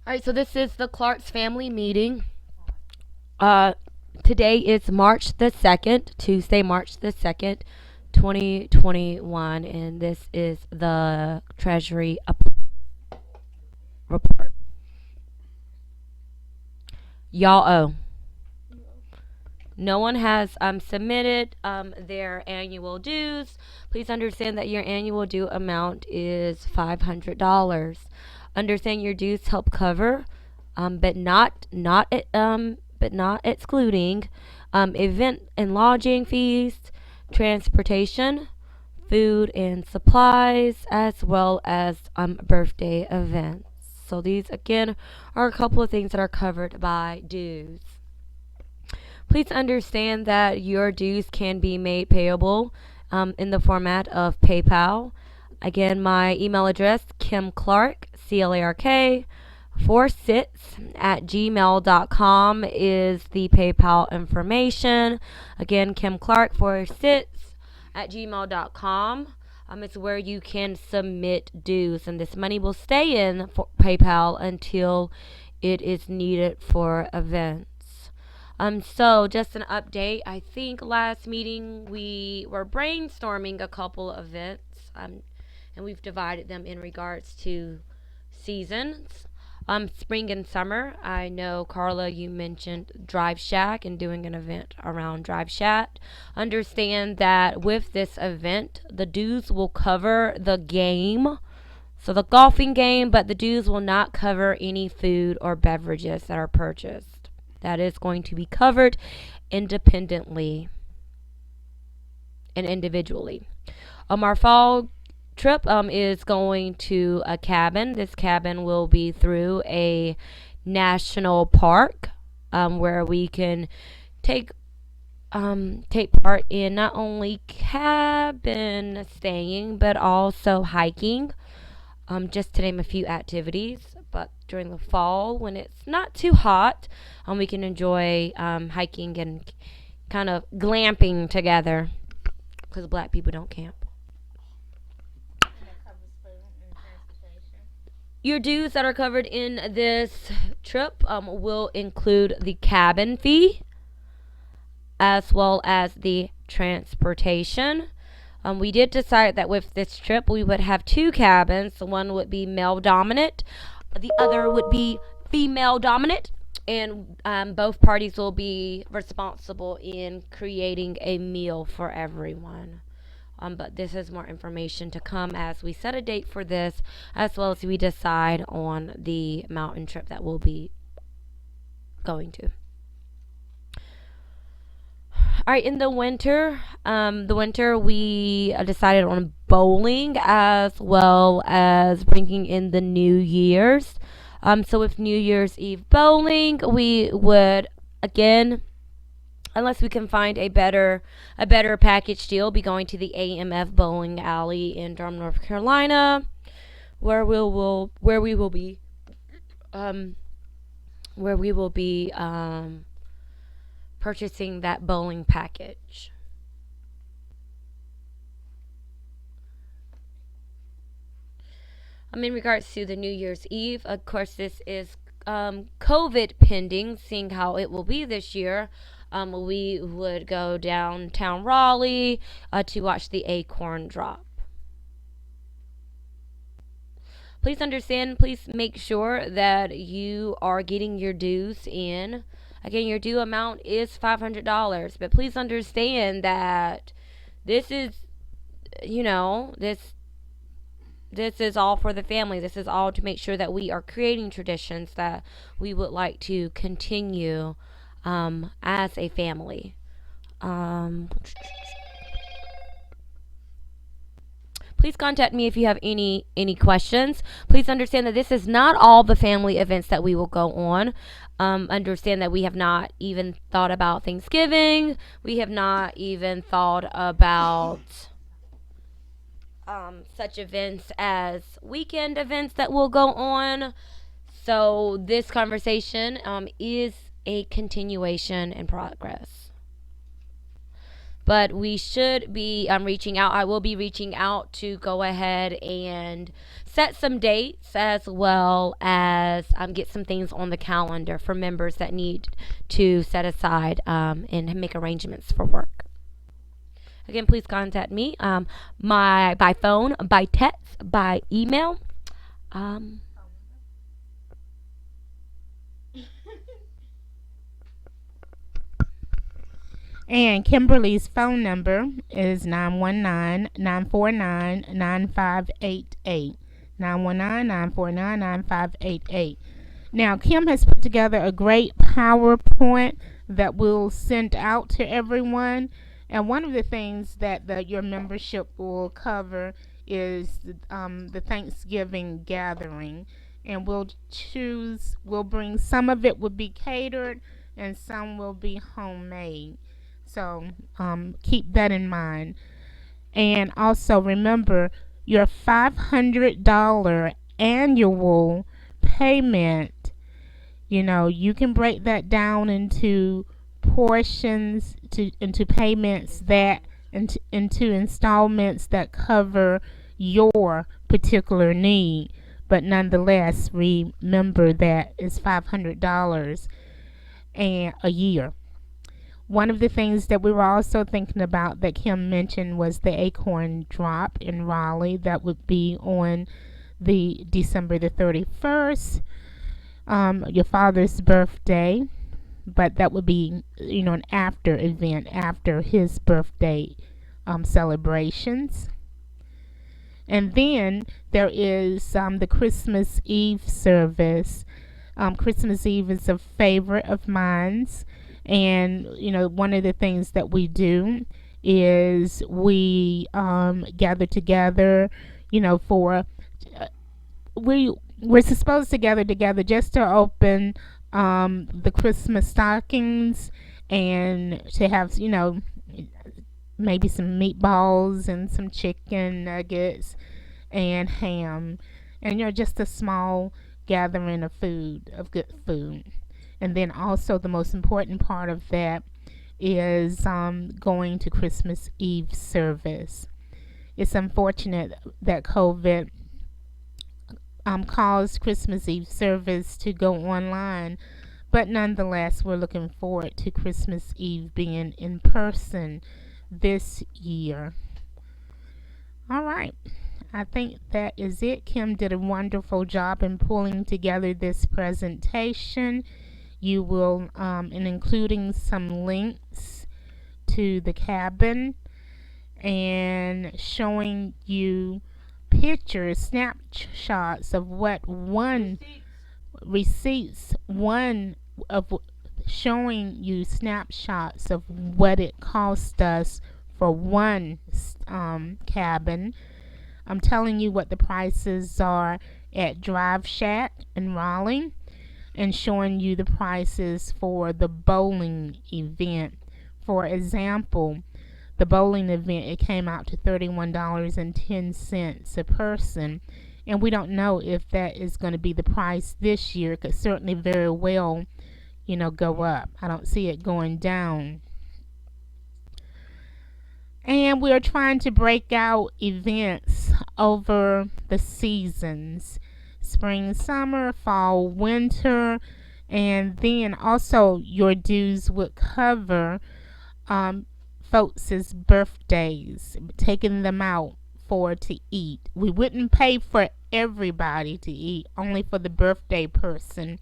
All right, so this is the Clark's family meeting. Uh, Today is March the 2nd, Tuesday, March the 2nd, 2021, and this is the Treasury report. Y'all owe. No one has submitted their annual dues. Please understand that your annual due amount is $500. Understand your dues help cover, but not excluding event and lodging fees, transportation, food and supplies, as well as birthday events. So these again are a couple of things that are covered by dues. Please understand that your dues can be made payable in the format of PayPal. Again, my email address, Kim Clark, CLARK, 46 at gmail.com is the PayPal information. Again, Kim Clark, 46 at gmail.com. It's where you can submit dues, and this money will stay in for PayPal until it is needed for events. So just an update. I think last meeting we were brainstorming a couple of events, and we've divided them in regards to seasons. Spring and summer. I know Carla, you mentioned Drive Shack and doing an event around Drive Shack. Understand that with this event, the dues will cover the game. So the golfing game, but the dues will not cover any food or beverages that are purchased. That is going to be covered independently and individually. Our fall trip is going to a cabin. This cabin will be through a national park where we can take take part in not only cabin staying but also hiking. Just to name a few activities. But during the fall, when it's not too hot, we can enjoy hiking and kind of glamping together because black people don't camp. Your dues that are covered in this trip will include the cabin fee as well as the transportation. We did decide that with this trip we would have two cabins. One would be male dominant, the other would be female dominant, and both parties will be responsible in creating a meal for everyone. But this is more information to come as we set a date for this, as well as we decide on the mountain trip that we'll be going to. All right, in the winter we decided on bowling as well as bringing in the New Year's. So with New Year's Eve bowling, we would again, unless we can find a better package deal, be going to the AMF Bowling Alley in Durham, North Carolina, where we will be um, where we will be purchasing that bowling package. In regards to the New Year's Eve, of course, this is COVID pending, seeing how it will be this year. We would go downtown Raleigh to watch the acorn drop. Please understand, please make sure that you are getting your dues in. Again, your due amount is $500, but please understand that this is, this is all for the family. This is all to make sure that we are creating traditions that we would like to continue as a family. Um, Please contact me if you have any questions. Please understand that this is not all the family events that we will go on. Understand that we have not even thought about Thanksgiving. We have not even thought about such events as weekend events that will go on. So this conversation is a continuation in progress. But we should be reaching out. I will be reaching out to go ahead and set some dates, as well as get some things on the calendar for members that need to set aside and make arrangements for work. Again, please contact me, my by phone, by text, by email. Um, And Kimberly's phone number is 919-949-9588. 919-949-9588. Now, Kim has put together a great PowerPoint that we'll send out to everyone. And one of the things that your membership will cover is the Thanksgiving gathering. And we'll bring some of it will be catered and some will be homemade. So keep that in mind. And also remember your $500 annual payment. You can break that down into portions, into payments that into installments that cover your particular need. But nonetheless, remember that it's $500 a year. One of the things that we were also thinking about that Kim mentioned was the Acorn Drop in Raleigh. That would be on the December the 31st, your father's birthday, but that would be, an after event after his birthday celebrations. And then there is the Christmas Eve service. Christmas Eve is a favorite of mine's. And, one of the things that we do is we gather together, for we're supposed to gather together just to open the Christmas stockings and to have, maybe some meatballs and some chicken nuggets and ham. And, just a small gathering of food, of good food. And then also the most important part of that is going to Christmas Eve service. It's unfortunate that COVID caused Christmas Eve service to go online, but nonetheless, we're looking forward to Christmas Eve being in person this year. All right. I think that is it. Kim did a wonderful job in pulling together this presentation. You will, in including some links to the cabin and showing you pictures, snapshots of what one receipts, one of showing you snapshots of what it cost us for one cabin. I'm telling you what the prices are at Drive Shack in Raleigh, and showing you the prices for the bowling event. For example, the bowling event, it came out to $31.10 a person, and we don't know if that is going to be the price this year. It could certainly very well, go up. I don't see it going down. And we are trying to break out events over the seasons: spring, summer, fall, winter, and then also your dues would cover folks' birthdays, taking them out to eat. We wouldn't pay for everybody to eat, only for the birthday person.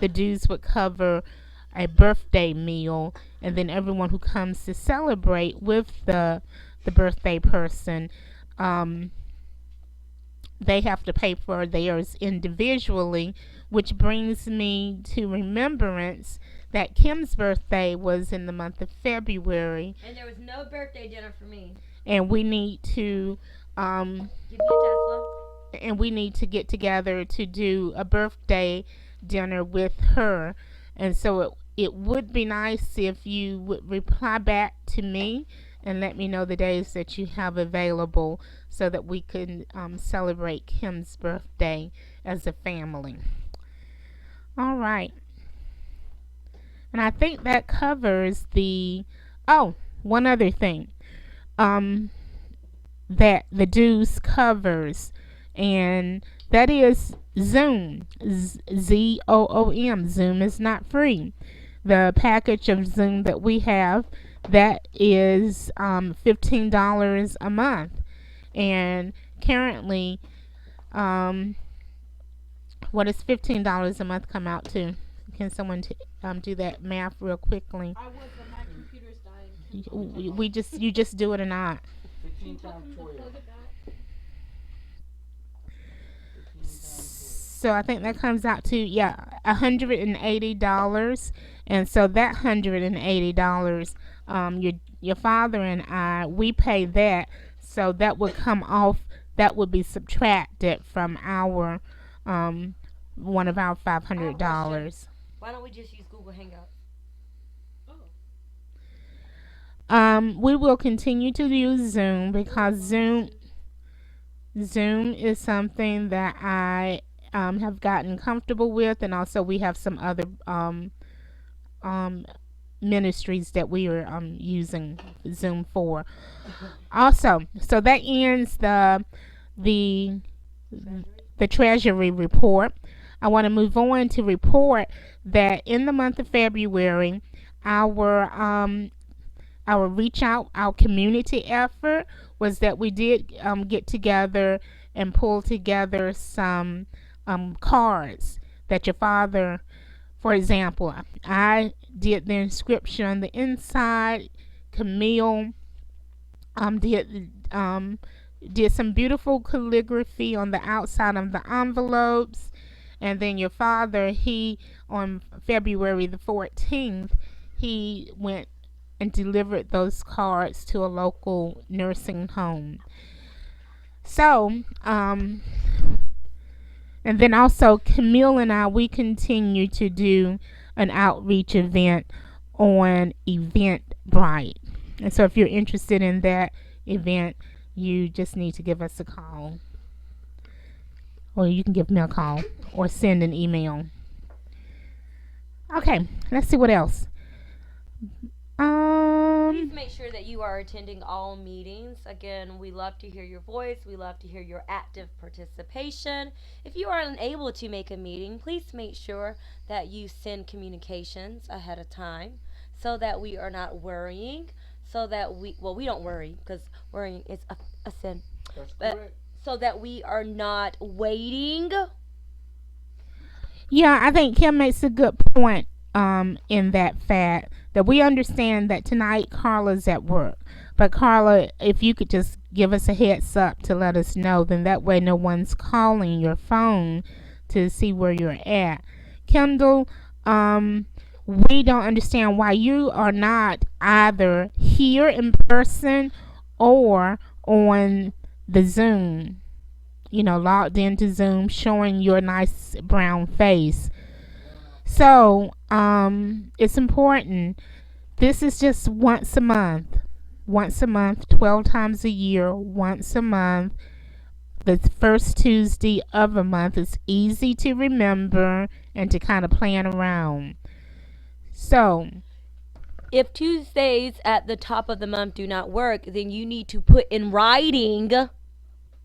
The dues would cover a birthday meal, and then everyone who comes to celebrate with the birthday person, they have to pay for theirs individually, which brings me to remembrance that Kim's birthday was in the month of February. And there was no birthday dinner for me. And we need to Give me a Tesla. and we need to get together to do a birthday dinner with her. And so it would be nice if you would reply back to me and let me know the days that you have available so that we can celebrate Kim's birthday as a family. All right. And I think that covers the... Oh, one other thing um, that the dues covers, and that is Zoom. Zoom. Zoom is not free. The package of Zoom that we have, that is $15 a month, and currently, um, what does $15 a month come out to? Can someone do that math real quickly? I was, but my computer's dying. You just do it or not. 15 times 12. So I think that comes out to $180, and so that $180, your father and I, we pay that, so that would come off. That would be subtracted from our one of our $500. Why don't we just use Google Hangouts? We will continue to use Zoom because Zoom is something that I have gotten comfortable with, and also we have some other ministries that we are using Zoom for. Also, so that ends the Treasury report. I want to move on to report that in the month of February, our reach out, our community effort was that we did get together and pull together some cards that your father, for example, I did the inscription on the inside. Camille did some beautiful calligraphy on the outside of the envelopes, and then your father, he on February the 14th, he went and delivered those cards to a local nursing home. So, and then also Camille and I, we continue to do an outreach event on Eventbrite. And so if you're interested in that event, you just need to give us a call. Or you can give me a call or send an email. Okay, let's see what else. Please make sure that you are attending all meetings. Again, we love to hear your voice. We love to hear your active participation. If you are unable to make a meeting, please make sure that you send communications ahead of time so that we are not worrying. So that we don't worry because worrying is a sin. That's But correct. so that we are not waiting. Yeah, I think Kim makes a good point in that fact that we understand that tonight Carla's at work. But Carla, if you could just give us a heads up to let us know, then that way no one's calling your phone to see where you're at. Kendall, we don't understand why you are not either here in person or on the Zoom, logged into Zoom, showing your nice brown face. So, it's important. This is just once a month. 12 times a year, once a month. The first Tuesday of a month is easy to remember and to kind of plan around. So, If Tuesdays at the top of the month do not work, then you need to put in writing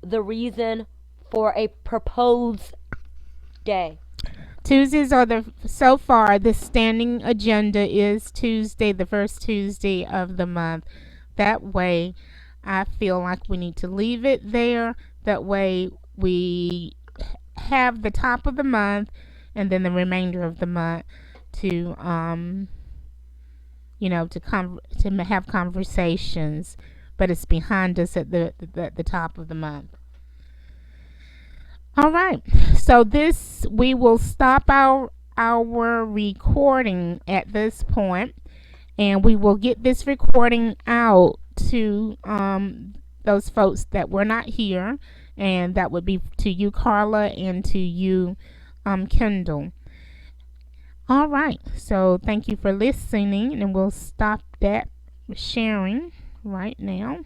the reason for a proposed day. Tuesdays are so far the standing agenda is Tuesday, the first Tuesday of the month. That way, I feel like we need to leave it there. That way, we have the top of the month and then the remainder of the month to to have conversations, but it's behind us at the top of the month. All right, so we will stop our recording at this point, and we will get this recording out to those folks that were not here, and that would be to you, Carla, and to you, Kendall. All right, so thank you for listening, and we'll stop that sharing right now.